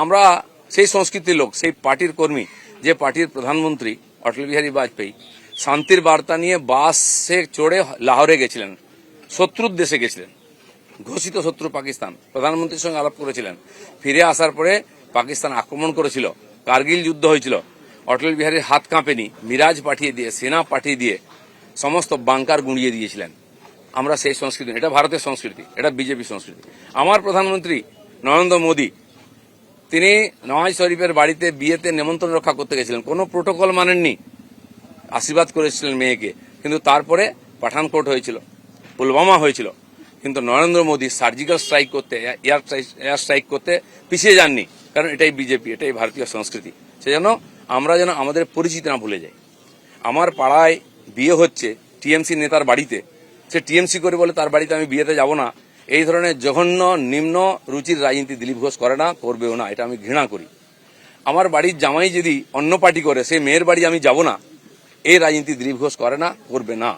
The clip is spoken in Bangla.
আমরা সেই সংস্কৃতির লোক, সেই পার্টির কর্মী, যে পার্টির প্রধানমন্ত্রী অটল বিহারী বাজপেয়ী শান্তির বার্তা নিয়ে বাসে চড়ে লাহোরে গেছিলেন, শত্রুর দেশে গেছিলেন, ঘোষিত শত্রু পাকিস্তান, প্রধানমন্ত্রীর সঙ্গে আলাপ করেছিলেন। ফিরে আসার পরে পাকিস্তান আক্রমণ করেছিল, কার্গিল যুদ্ধ হয়েছিল। অটল বিহারীর হাত কাঁপেনি, মিরাজ পাঠিয়ে দিয়ে, সেনা পাঠিয়ে দিয়ে সমস্ত বাংকার গুঁড়িয়ে দিয়েছিলেন। আমরা সেই সংস্কৃতি, এটা ভারতের সংস্কৃতি, এটা বিজেপি সংস্কৃতি। আমার প্রধানমন্ত্রী নরেন্দ্র মোদী তিনি নওয়াজ শরীফের বাড়িতে বিয়েতে নেমন্ত্রণ রক্ষা করতে গেছিলেন, কোনো প্রোটোকল মানেননি, আশীর্বাদ করেছিলেন মেয়েকে। কিন্তু তারপরে পাঠানকোট হয়েছিল, পুলওয়ামা হয়েছিল, কিন্তু নরেন্দ্র মোদী সার্জিক্যাল স্ট্রাইক করতে, এয়ার স্ট্রাইক করতে পিছিয়ে যাননি, কারণ এটাই বিজেপি, এটাই ভারতীয় সংস্কৃতি। সেজন্য আমরা যেন আমাদের পরিচিতি না ভুলে যাই। আমার পাড়ায় বিয়ে হচ্ছে টিএমসি নেতার বাড়িতে, সে টিএমসি করে বলে তার বাড়িতে আমি বিয়েতে যাব না, এই ধরনের জঘন্য নিম্ন রুচির রাজনীতি দিলীপ ঘোষ করে না, করবেও না, এটা আমি ঘৃণা করি। আমার বাড়ির জামাই যদি অন্য পার্টি করে, সেই মেয়ের বাড়ি আমি যাব না, এই রাজনীতি দিলীপ ঘোষ করে না, করবে না।